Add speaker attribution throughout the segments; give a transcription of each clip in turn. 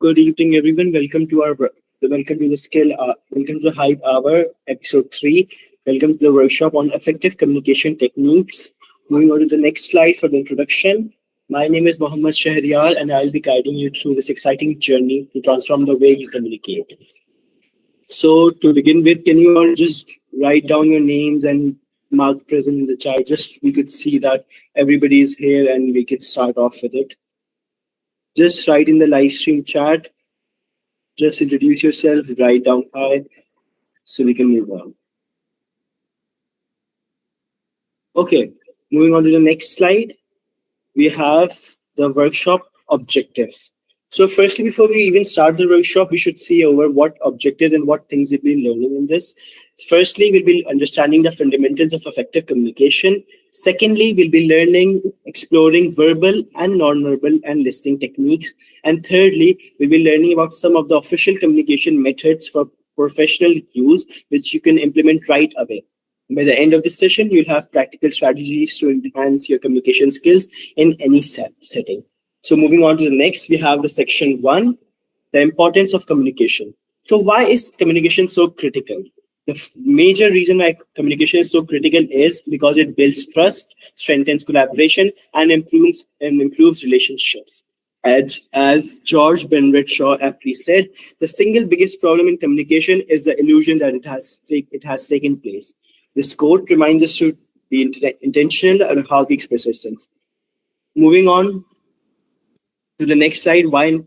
Speaker 1: Good evening, everyone. Welcome to the welcome to the Hive Hour, episode 3. Welcome to the workshop on effective communication techniques. Moving on to the next slide for the introduction. My name is Mohammed Sheharyar, and I'll be guiding you through this exciting journey to transform the way you communicate. So, to begin with, can you all just write down your names and mark present in the chat? Just we could see that everybody is here, and we could start off with it. Just write in the live stream chat. Just introduce yourself, write down hi, so we can move on. Okay, moving on to the next slide. We have the workshop objectives. So firstly, before we even start the workshop, we should see over what objectives and what things we've been learning in this. Firstly, we'll be understanding the fundamentals of effective communication. Secondly, we'll be exploring verbal and non-verbal and listening techniques. And thirdly, we'll be learning about some of the official communication methods for professional use, which you can implement right away. By the end of this session, you'll have practical strategies to enhance your communication skills in any setting. So moving on to the next, we have the section 1, the importance of communication. So why is communication so critical? The major reason why communication is so critical is because it builds trust, strengthens collaboration, and improves relationships. As George Bernard Shaw aptly said, the single biggest problem in communication is the illusion that it has taken place. This quote reminds us to be intentional on how we express ourselves. Moving on to the next slide, why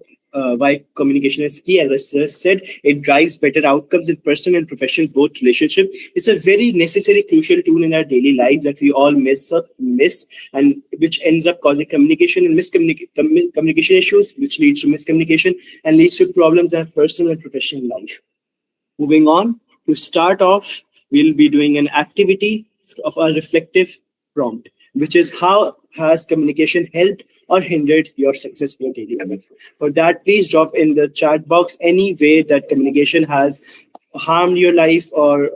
Speaker 1: communication is key. As I just said, it drives better outcomes in personal and professional both relationship. It's a very necessary, crucial tool in our daily lives that we all miss, and which ends up causing communication and communication issues, which leads to miscommunication and leads to problems in our personal and professional life. Moving on, to start off, we'll be doing an activity of a reflective prompt, which is how has communication helped or hindered your success in your daily life. For that, please drop in the chat box any way that communication has harmed your life or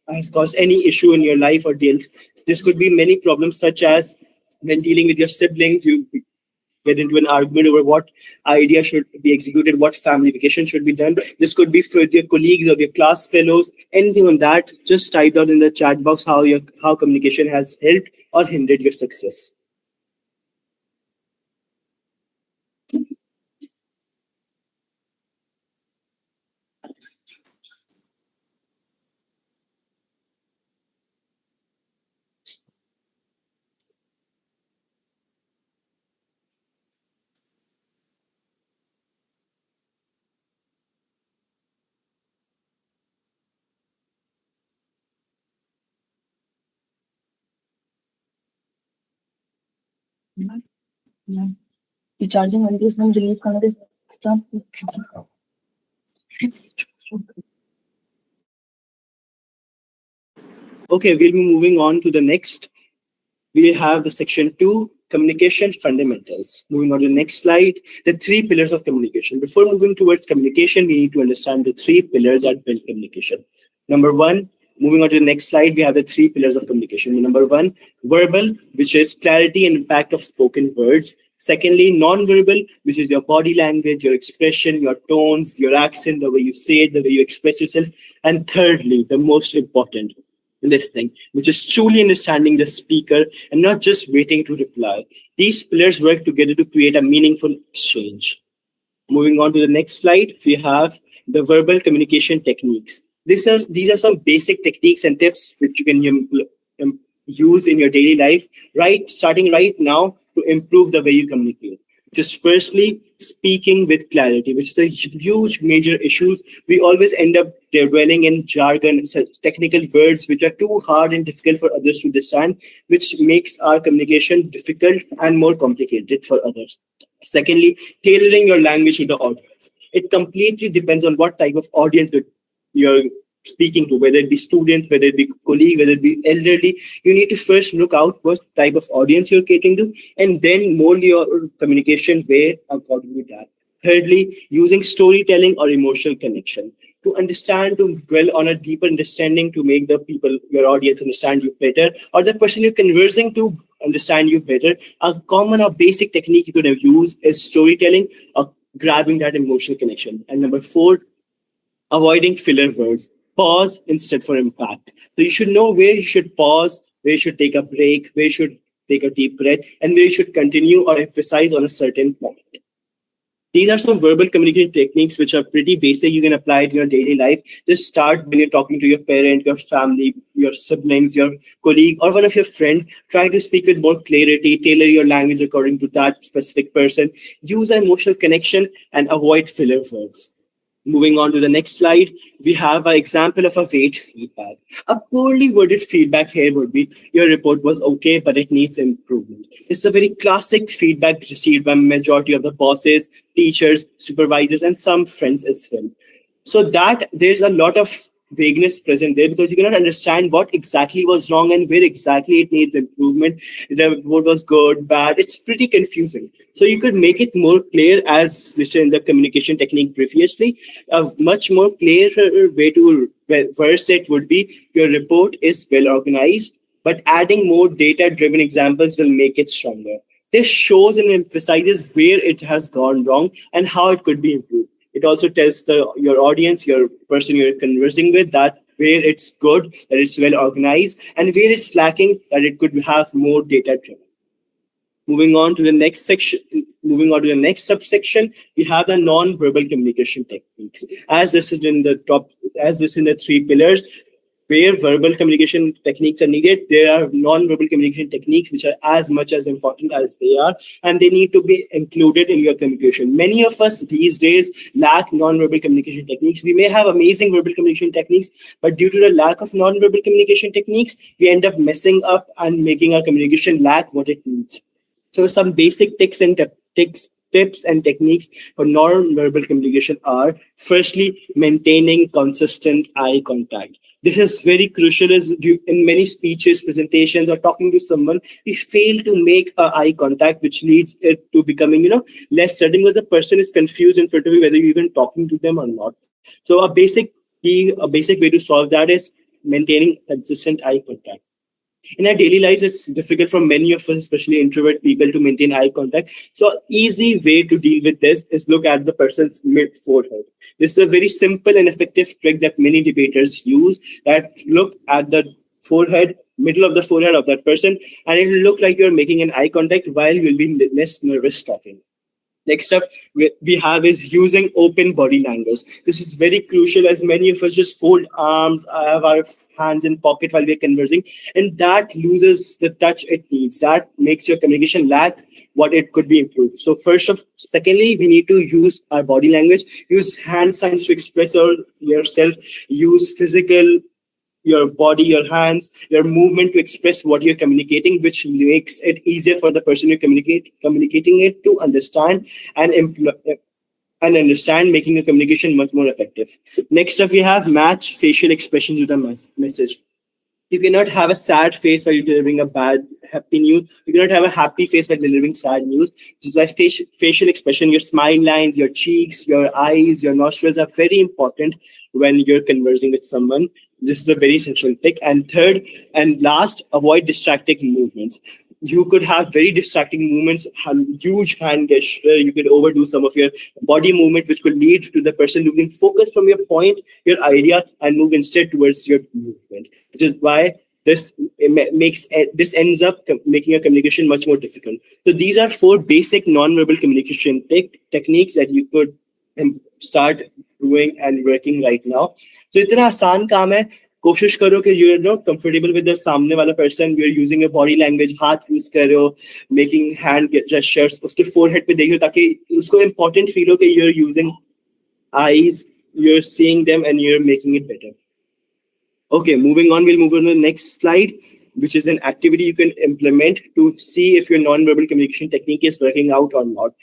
Speaker 1: has caused any issue in your life or dealt. This could be many problems, such as when dealing with your siblings, you get into an argument over what idea should be executed, what family vacation should be done. This could be for your colleagues or your class fellows, anything on that. Just type out in the chat box how communication has helped or hindered your success.
Speaker 2: You charging one piece and release kind of stuff.
Speaker 1: Okay, we'll be moving on to the next. We have the section 2, communication fundamentals. Moving on to the next slide, the 3 pillars of communication. Before moving towards communication, we need to understand the 3 pillars that build communication. Number 1, moving on to the next slide, we have the 3 pillars of communication. Number 1, verbal, which is clarity and impact of spoken words. Secondly, non-verbal, which is your body language, your expression, your tones, your accent, the way you say it, the way you express yourself. And thirdly, the most important, listening, which is truly understanding the speaker and not just waiting to reply. These pillars work together to create a meaningful exchange. Moving on to the next slide, we have the verbal communication techniques. These are some basic techniques and tips which you can use in your daily life, starting right now, to improve the way you communicate. Just firstly, speaking with clarity, which is a huge major issues. We always end up dwelling in jargon, technical words which are too hard and difficult for others to understand, which makes our communication difficult and more complicated for others. Secondly, tailoring your language to the audience. It completely depends on what type of audience you're speaking to, whether it be students, whether it be colleague, whether it be elderly. You need to first look out what type of audience you're catering to, and then mold your communication way according to that. Thirdly, using storytelling or emotional connection to understand, to dwell on a deeper understanding, to make the people, your audience, understand you better, or the person you're conversing to understand you better. A common or basic technique you could use is storytelling, grabbing that emotional connection. And number four, avoiding filler words. Pause instead for impact. So you should know where you should pause, where you should take a break, where you should take a deep breath, and where you should continue or emphasize on a certain point. These are some verbal communication techniques which are pretty basic. You can apply it in your daily life. Just start when you're talking to your parent, your family, your siblings, your colleague, or one of your friend. Try to speak with more clarity, tailor your language according to that specific person. Use an emotional connection and avoid filler words. Moving on to the next slide, we have an example of a weight feedback. A poorly worded feedback here would be, your report was okay, but it needs improvement. It's a very classic feedback received by majority of the bosses, teachers, supervisors, and some friends as well. So that there's a lot of vagueness present there because you cannot understand what exactly was wrong and where exactly it needs improvement. What was good, bad. It's pretty confusing. So you could make it more clear, as listed in the communication technique previously. A much more clear way to verse it would be, your report is well organized, but adding more data-driven examples will make it stronger. This shows and emphasizes where it has gone wrong and how it could be improved. It also tells your audience, your person you're conversing with, that where it's good, that it's well organized, and where it's lacking, that it could have more data driven. Moving on to the next section, moving on to the next subsection, we have the non-verbal communication techniques. As this is in the top, as this in the three pillars, where verbal communication techniques are needed, there are non-verbal communication techniques which are as much as important as they are, and they need to be included in your communication. Many of us these days lack non-verbal communication techniques. We may have amazing verbal communication techniques, but due to the lack of non-verbal communication techniques, we end up messing up and making our communication lack what it needs. So some basic tips and techniques for non-verbal communication are, firstly, maintaining consistent eye contact. This is very crucial, as in many speeches, presentations, or talking to someone, we fail to make eye contact, which leads it to becoming, less certain, because the person is confused in front of you whether you're even talking to them or not. So a basic way to solve that is maintaining consistent eye contact. In our daily lives, it's difficult for many of us, especially introvert people, to maintain eye contact. So easy way to deal with this is look at the person's mid forehead. This is a very simple and effective trick that many debaters use, that look at the forehead, middle of the forehead of that person, and it will look like you're making an eye contact while you'll be less nervous talking. Next up, we have is using open body language. This is very crucial, as many of us just fold arms, have our hands in pocket while we're conversing, and that loses the touch it needs. That makes your communication lack what it could be improved. So secondly, we need to use our body language, use hand signs to express yourself, use your body, your hands, your movement to express what you're communicating, which makes it easier for the person you're communicating it to understand and understand, making the communication much more effective. Next up, we have match facial expressions with the message. You cannot have a sad face while you're delivering happy news. You cannot have a happy face while delivering sad news. This is why facial expression, your smile lines, your cheeks, your eyes, your nostrils are very important when you're conversing with someone. This is a very essential pick. And third and last, avoid distracting movements. You could have very distracting movements, huge hand gesture. You could overdo some of your body movement, which could lead to the person losing focus from your point, your idea, and move instead towards your movement. Which is why this ends up making a communication much more difficult. So these are 4 basic non-verbal communication techniques that you could start doing and working right now. So इतना आसान काम है. कोशिश करो कि you're not comfortable with the सामने वाला person. You're using your body language, हाथ use कर रहे हो, making hand gestures. उसके forehead पे देखो ताकि उसको important feel हो कि you're using eyes, you're seeing them, and you're making it better. Okay, moving on. We'll move on to the next slide, which is an activity you can implement to see if your non-verbal communication technique is working out or not.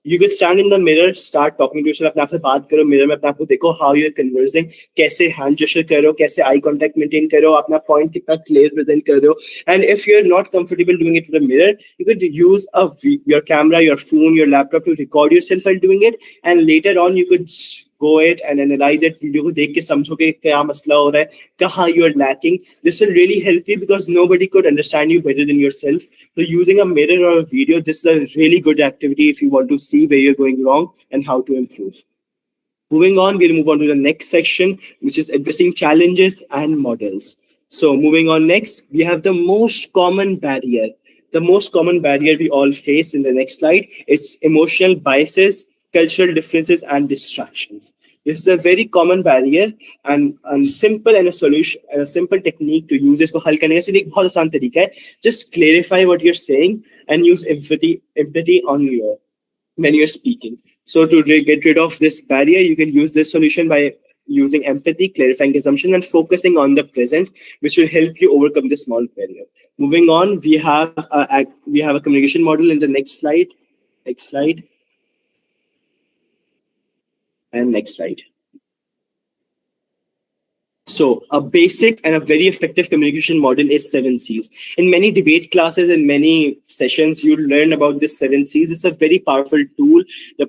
Speaker 1: You could stand in the mirror, start talking to yourself. अपने आप से बात करो mirror में, अपने आप को देखो how you're conversing, कैसे hand gesture कर रहे हो, कैसे eye contact maintain कर रहे हो, अपना point कितना clear present कर रहे हो. And if you're not comfortable doing it with the mirror, you could use your camera, your phone, your laptop to record yourself while doing it. And later on, you could go it and analyze it. Video को देख के समझो कि क्या मसला हो रहा है, कहाँ you are lacking. This will really help you because nobody could understand you better than yourself. So using a mirror or a video, this is a really good activity if you want to see where you're going wrong and how to improve. Moving on, we'll move on to the next section, which is addressing challenges and models. So moving on next, we have the most common barrier. The most common barrier we all face in the next slide, it's emotional biases, cultural differences, and distractions. This is a very common barrier and simple and a solution and a simple technique to use इसको हल करने का सिर्फ एक बहुत आसान तरीका है. Just clarify what you're saying and use empathy on your when you're speaking. So to get rid of this barrier, you can use this solution by using empathy, clarifying assumptions, and focusing on the present, which will help you overcome this small barrier. Moving on, we have a communication model in the next slide. Next slide. And next slide. So a basic and a very effective communication model is 7 C's. In many debate classes and many sessions, you'll learn about this 7 C's. It's a very powerful tool,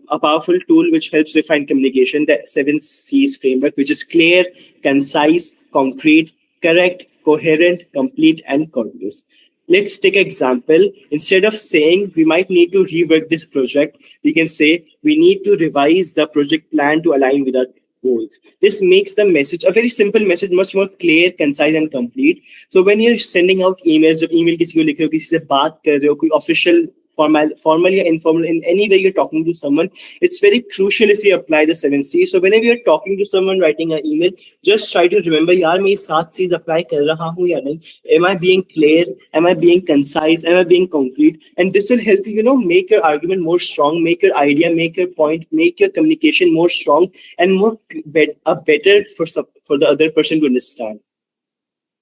Speaker 1: a powerful tool which helps refine communication, the 7 C's framework, which is clear, concise, concrete, correct, coherent, complete, and courteous. Let's take an example. Instead of saying we might need to rework this project, we can say we need to revise the project plan to align with our goals. This makes the message, a very simple message, much more clear, concise, and complete. So when you're sending out emails, जब email किसी को लिख रहे हो, किसी से बात कर रहे हो, कोई official, formal or informal, in any way you're talking to someone, it's very crucial if you apply the 7 C's. So whenever you're talking to someone, writing an email, just try to remember, यार मैं ये 7 C's apply कर रहा हूँ या नहीं? Am I being clear? Am I being concise? Am I being concrete? And this will help you, make your argument more strong, make your idea, make your point, make your communication more strong and better for the other person to understand.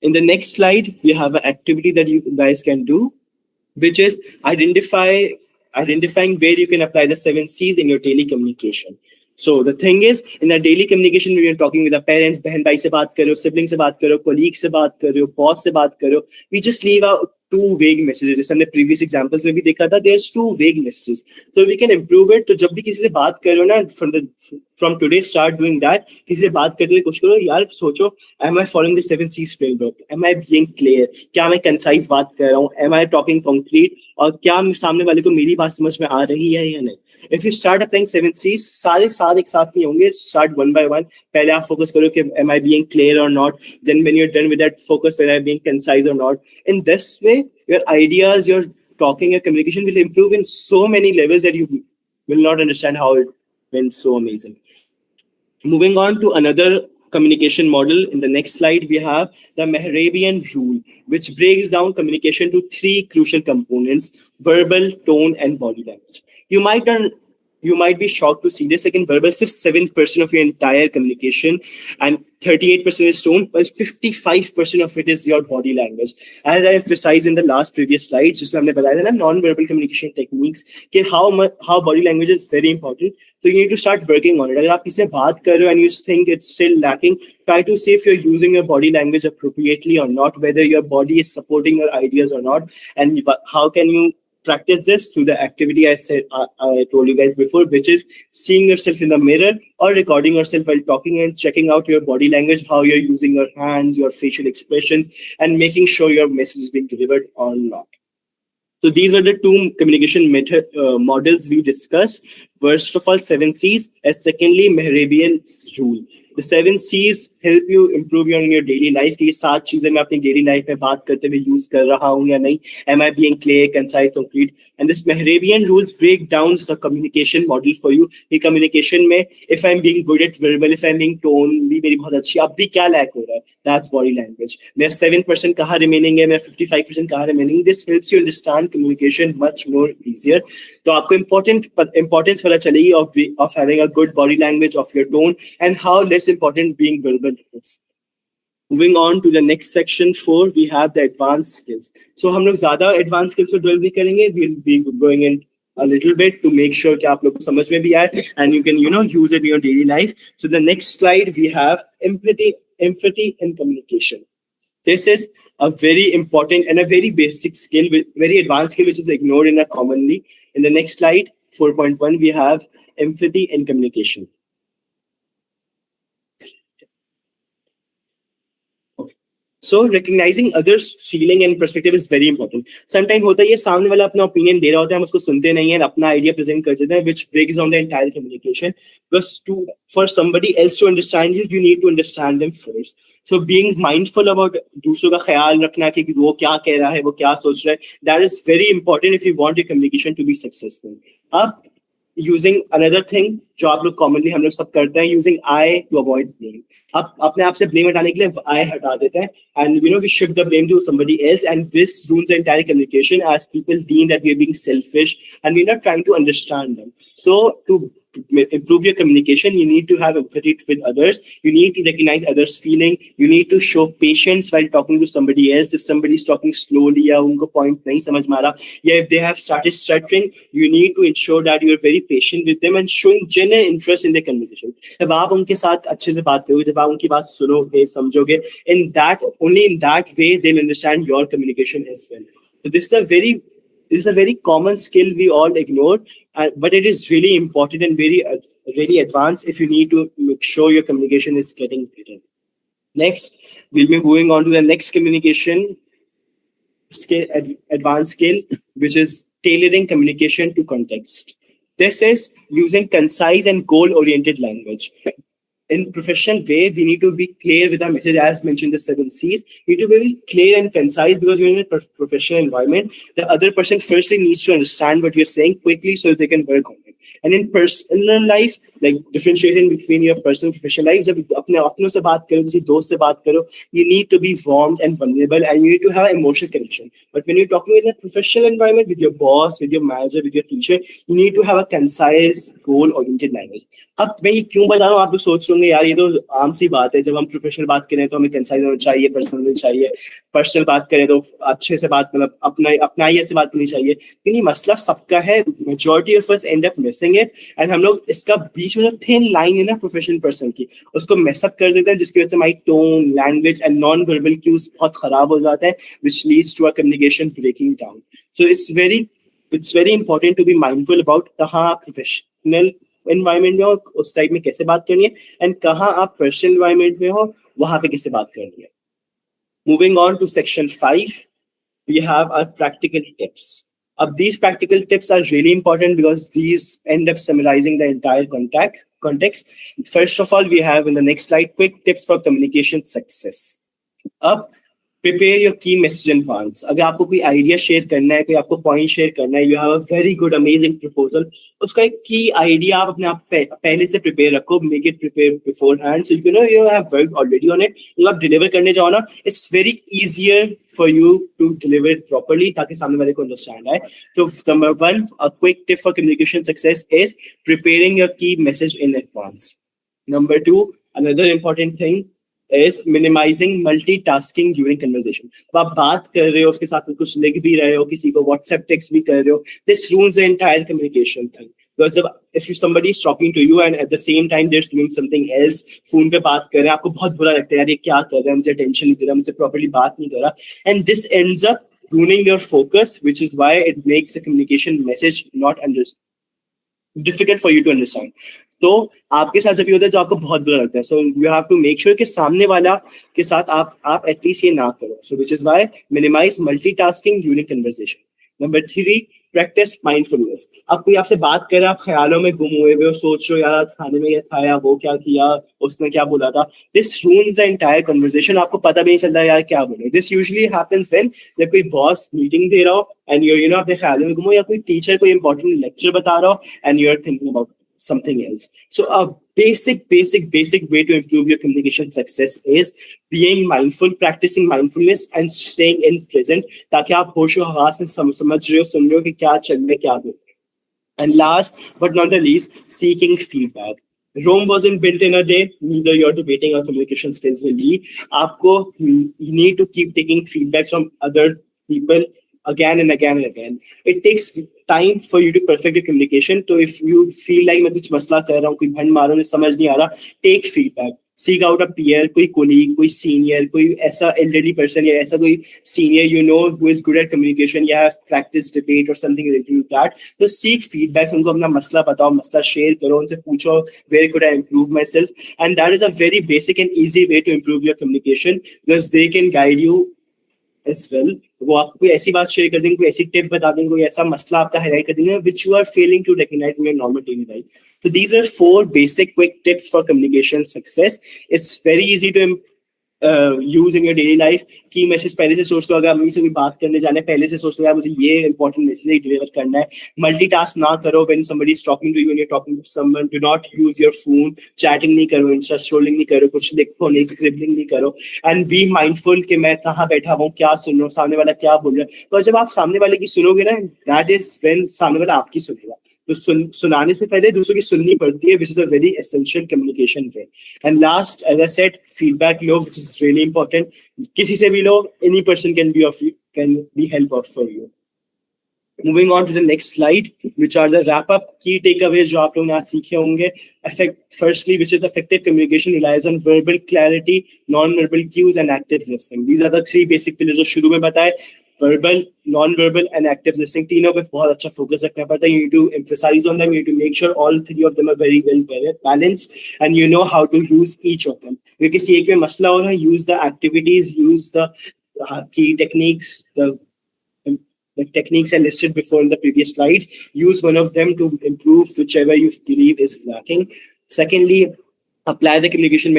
Speaker 1: In the next slide, we have an activity that you guys can do, which is identifying where you can apply the 7 C's in your daily communication. So the thing is, in our daily communication, when you're talking with our parents, बहन भाई से बात करो, sibling से बात करो, colleague से बात करो, boss से बात करो, we just leave out 2 vague messages. जैसे हमने previous examples में भी देखा था, there's 2 vague messages. So we can improve it. तो जब भी किसी से बात करो ना, from today start doing that. किसी से बात करते हुए कोशिश करो, यार सोचो, am I following the 7 C's framework? Am I being clear? क्या मैं concise बात कर रहा हूँ? Am I talking concrete? और क्या सामने वाले को मेरी बात समझ में आ रही है या नहीं? If you start applying 7 C's, सारे एक साथ नहीं होंगे. Start one by one. पहले आप focus करो कि am I being clear or not? Then when you're done with that, focus whether I'm being concise or not. In this way, your ideas, your talking, your communication will improve in so many levels that you will not understand how it went so amazing. Moving on to another communication model. In the next slide, we have the Mehrabian rule, which breaks down communication to 3 crucial components: verbal, tone, and body language. You might be shocked to see this. Like in verbal, just 7% of your entire communication and 38% is tone, while 55% of it is your body language. As I emphasized in the previous slides, just हमने बताया था non-verbal communication techniques, कि how body language is very important. So you need to start working on it. अगर आप किसी से बात कर रहे हो and you think it's still lacking, try to see if you're using your body language appropriately or not, whether your body is supporting your ideas or not, and how can you practice this through the activity I told you guys before, which is seeing yourself in the mirror or recording yourself while talking and checking out your body language, how you're using your hands, your facial expressions, and making sure your message is being delivered or not. So these were the 2 communication models we discussed. First of all, 7 C's, and secondly, Mehrabian rule. The 7 C's help you improve in your daily life. कि 7 चीजें मैं अपनी daily life में बात करते हुए use कर रहा हूँ या नहीं? Am I being clear, concise, concrete? And this Mehrabian rules break down the communication model for you. ये communication में, if I'm being good at verbal, if I'm being tone भी मेरी बहुत अच्छी, अब भी क्या lack हो रहा है? That's body language. मेरा 7% कहाँ remaining है? मेरा 55% कहाँ remaining? This helps you understand communication much more easier. तो आपको importance पता चलेगी of having a good body language, of your tone, and how less important being verbal is. Moving on to the next section 4, we have the advanced skills. So हम लोग ज़्यादा advanced skills को dwell भी करेंगे. We'll be going in a little bit to make sure कि आप लोग को समझ में भी आए and you can use it in your daily life. So the next slide we have empathy in communication. This is a very important and a very basic skill, very advanced skill, which is ignored commonly. In the next slide, 4.1, we have empathy in communication. So recognizing others' feeling and perspective is very important. Sometimes होता है ये सामने वाला अपना opinion दे रहा होता है, हम उसको सुनते नहीं हैं, अपना idea present कर देते हैं, which breaks down the entire communication. Because for somebody else to understand you, you need to understand them first. So being mindful about दूसरों का ख्याल रखना कि वो क्या कह रहा है, वो क्या सोच रहा है, that is very important if you want your communication to be successful. अब using another thing जो आप लोग commonly हम लोग सब करते हैं, using I to avoid blame. आप अपने आप से blame हटाने के लिए I हटा देते हैं, and we shift the blame to somebody else, and this ruins the entire communication as people deem that we are being selfish and we're not trying to understand them. So to improve your communication, you need to have empathy with others. You need to recognize others' feeling. You need to show patience while talking to somebody else. If somebody is talking slowly, या उनको point नहीं समझ में आ रहा, या if they have started stuttering, you need to ensure that you are very patient with them and showing genuine interest in their conversation. जब आप उनके साथ अच्छे से बात करोगे, जब आप उनकी बात सुनोगे, समझोगे, in that only in that way they'll understand your communication as well. So this is a very common skill we all ignore, but it is really important and really advanced if you need to make sure your communication is getting better. Next, we'll be moving on to the next communication skill, advanced skill, which is tailoring communication to context. This is using concise and goal-oriented language. In professional way, we need to be clear with our message, as mentioned, the 7 C's. You need to be very clear and concise because you're in a professional environment. The other person firstly needs to understand what you're saying quickly so they can work on it. And in personal life, like differentiating between your personal and professional life, जब अपने से बात करो, किसी दोस्त से बात करो, you need to be warm and vulnerable, and you need to have an emotional connection. But when you're talking in a professional environment with your boss, with your manager, with your teacher, you need to have a concise, goal-oriented language. अब मैं ये क्यों बता रहा हूँ, आप लोग सोच रहे होंगे यार ये तो आम सी बात है, जब हम प्रोफेशनल बात करें तो हमें कंसाइज होना चाहिए, पर्सनल होना चाहिए, पर्सनल बात करें तो अच्छे से बात, मतलब अपना ही से बात करनी चाहिए. लेकिन ये मसला सबका है, majority of us and up missing it, and हम लोग इसका बीच में जो थिन लाइन है ना प्रोफेशनल पर्सन की, उसको मेसअप कर देते हैं, जिसकी वजह से हमारी tone, language and non verbal cues बहुत खराब हो जाता है, which leads to our communication breaking down. So it's very important to be mindful about कहाँ प्रोफेशनल एनवायरनमेंट में हो, उस टाइप में कैसे बात करनी है, एंड कहाँ आप पर्सनल एनवायरनमेंट में हो, वहां पे कैसे बात करनी है. Moving on to section 5, we have our practical tips. These practical tips are really important because these end up summarizing the entire context. First of all, we have in the next slide quick tips for communication success. Prepare your key message in advance. अगर आपको कोई idea share करना है, कोई आपको point share करना है, you have a very good amazing proposal, उसका एक की आइडिया आप अपने आप पहले से प्रिपेयर रखो, make it prepare beforehand, so you have worked already on it. जब आप डिलीवर करने जाओ ना, it's very easier for you to deliver it properly ताकि सामने वाले को understand आए. तो number 1, a quick tip for communication success is preparing your key message in advance. Number 2, another important thing is minimizing multitasking during conversation. अब आप बात कर रहे हो, उसके साथ कुछ लिख भी रहे हो, किसी को WhatsApp text भी कर रहे हो, this ruins the entire communication thing. Because if somebody is talking to you and at the same time they're doing something else, phone पे बात कर रहे हैं, आपको बहुत बुरा लगता है यार ये क्या कर रहा है, मुझे attention नहीं दे रहा, मुझे properly बात नहीं कर रहा, and this ends up ruining your focus, which is why it makes the communication message not difficult for you to understand. तो आपके साथ जब ये होता है तो आपको बहुत बुरा लगता है. So you have to make sure कि सामने वाला के साथ आप at least ये ना करो. So which is why minimize multitasking during conversation. Number 3, practice mindfulness. अब कोई आपसे बात कर रहा है, आप ख्यालों में गुम हुए हो, सोच रहे हो यार खाने में ये खाया, वो क्या किया, उसने क्या बोला था. This ruins the entire conversation. आपको पता भी नहीं चलता यार क्या बोले. This usually happens when जब कोई बॉस मीटिंग दे रहा हो and you're अपने ख्यालों में गुम हो, या कोई टीचर कोई इंपॉर्टेंट लेक्चर बता रहा हो and you're thinking about something else. So a basic way to improve your communication success is being mindful, practicing mindfulness and staying in present, ताकि आप होशो हवास में समझ रहे हो, सुन रहे हो कि क्या चल रहा है, क्या बोल रहे हैं. And last but not the least, seeking feedback. Rome wasn't built in a day, neither your debating or communication skills will be. You need to keep taking feedbacks from other people again and again and again. It takes time for you to perfect your communication. So if you feel like मैं कुछ मसला कर रहा हूँ, कोई भंड मार रहा हूँ, समझ नहीं आ रहा, take feedback. Seek out a peer, कोई colleague, कोई senior, कोई ऐसा elderly person या ऐसा कोई senior you know who is good at communication, या have practiced debate or something related to that. So seek feedback. उनको अपना मसला बताओ, मसला share करो, उनसे पूछो where could I improve myself, and that is a very basic and easy way to improve your communication because they can guide you as well. वो आपको कोई ऐसी बात शेयर कर देंगे, कोई ऐसी टिप बता देंगे, कोई ऐसा मसला आपका हाईलाइट कर देंगे which you are failing to recognize in your normal daily life. So these are 4 basic quick tips for communication success. It's very easy to use in your daily life. की message पहले से सोच लो, अगर अम्मी से कोई बात करने जाना है पहले से सोच लो यार मुझे ये इंपॉर्टेंट मैसेज डिलीवर करना है. मल्टीटास्क ना करो. when somebody is talking to you, when you're talking to someone, do not use your phone. Chatting नहीं करो, इंस्टा स्क्रॉलिंग नहीं करो, कुछ लिखो नहीं, स्क्रिबलिंग नहीं करो. एंड बी माइंडफुल कि मैं कहाँ बैठा हूँ, क्या सुन रहा हूँ, सामने वाला क्या बोल रहा है. तो जब आप सामने वाले की सुनोगे ना, दैट इज व्हेन सामने वाला आपकी सुनेगा. तो सुनाने से पहले दूसरों की सुननी पड़ती है, which is a very essential communication way. And last, as I said, feedback low, which is really important. किसी से भी लो, any person can be help of for you. Moving on to the next slide, which are the wrap-up key takeaways जो आप लोग यहाँ सीखे होंगे. Firstly, which is effective communication relies on verbal clarity, non-verbal cues, and active listening. These are the 3 basic pillars जो शुरू में बताए. Verbal, non-verbal, and active listening. तीनों पे बहुत अच्छा focus रखना पड़ता है. You need to emphasize on them. You need to make sure all 3 of them are very well balanced, and you know how to use each of them. अगर किसी एक में मसला हो रहा है, use the activities, use the key techniques, the techniques I listed before in the previous slides. Use one of them to improve whichever you believe is lacking. Secondly, apply the communication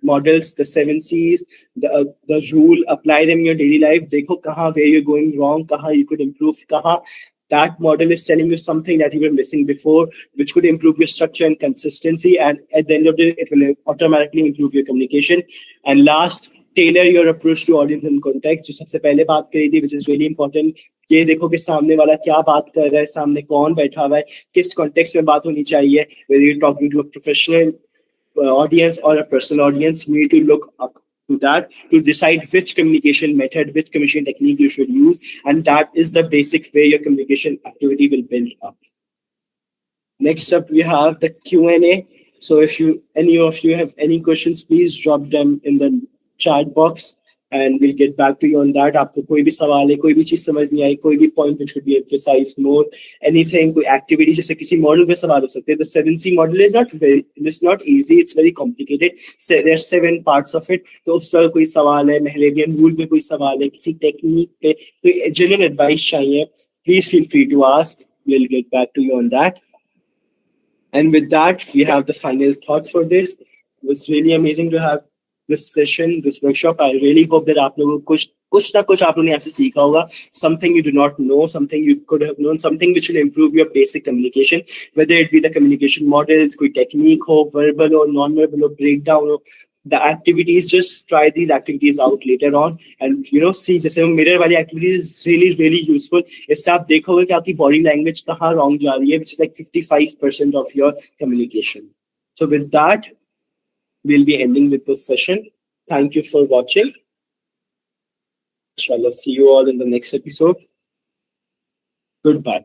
Speaker 1: models, the 7 C's, the rule, apply them in your daily life. देखो कहाँ where you're going wrong, कहाँ you could improve, कहाँ that model is telling you something that you were missing before, which could improve your structure and consistency. And at the end of the day, it will automatically improve your communication. And last, tailor your approach to audience and context. जो सबसे पहले बात करी थी, which is really important. ये देखो कि सामने वाला क्या बात कर रहा है, सामने कौन बैठा हुआ है, किस context में बात होनी चाहिए. Whether you're talking to a professional audience or a personal audience, you need to look up to that to decide which communication method, which communication technique you should use, and that is the basic way your communication activity will build up. Next up, we have the Q&A. So if any of you have any questions, please drop them in the chat box and we'll get back to you on that. आपको कोई भी सवाल है, कोई भी चीज समझ नहीं आई, कोई भी point which could be emphasized more, anything, कोई activity, जैसे किसी model पे सवाल हो सकते हैं. The 7C model is it's not easy, it's very complicated. So there are 7 parts of it. तो उस पर कोई सवाल है, Mehrabian rule पे कोई सवाल है, किसी technique पे कोई genuine advice चाहिए, please feel free to ask. We'll get back to you on that. And with that, we have the final thoughts for this. It was really amazing to have this session, this workshop. I really hope that आप लोगों को कुछ ना कुछ आप लोगों ने ऐसे सीखा होगा. Something you do not know, something you could have known, something which will improve your basic communication, whether it be the communication models, कोई technique हो, verbal or non-verbal or breakdown हो, the activities. Just try these activities out later on and see, जैसे mirror वाली activities is really useful. इससे आप देखोगे कि आपकी body language कहाँ wrong जा रही है, which is like 55% of your communication. So with that, we'll be ending with this session. Thank you for watching. Inshallah, see you all in the next episode. Goodbye.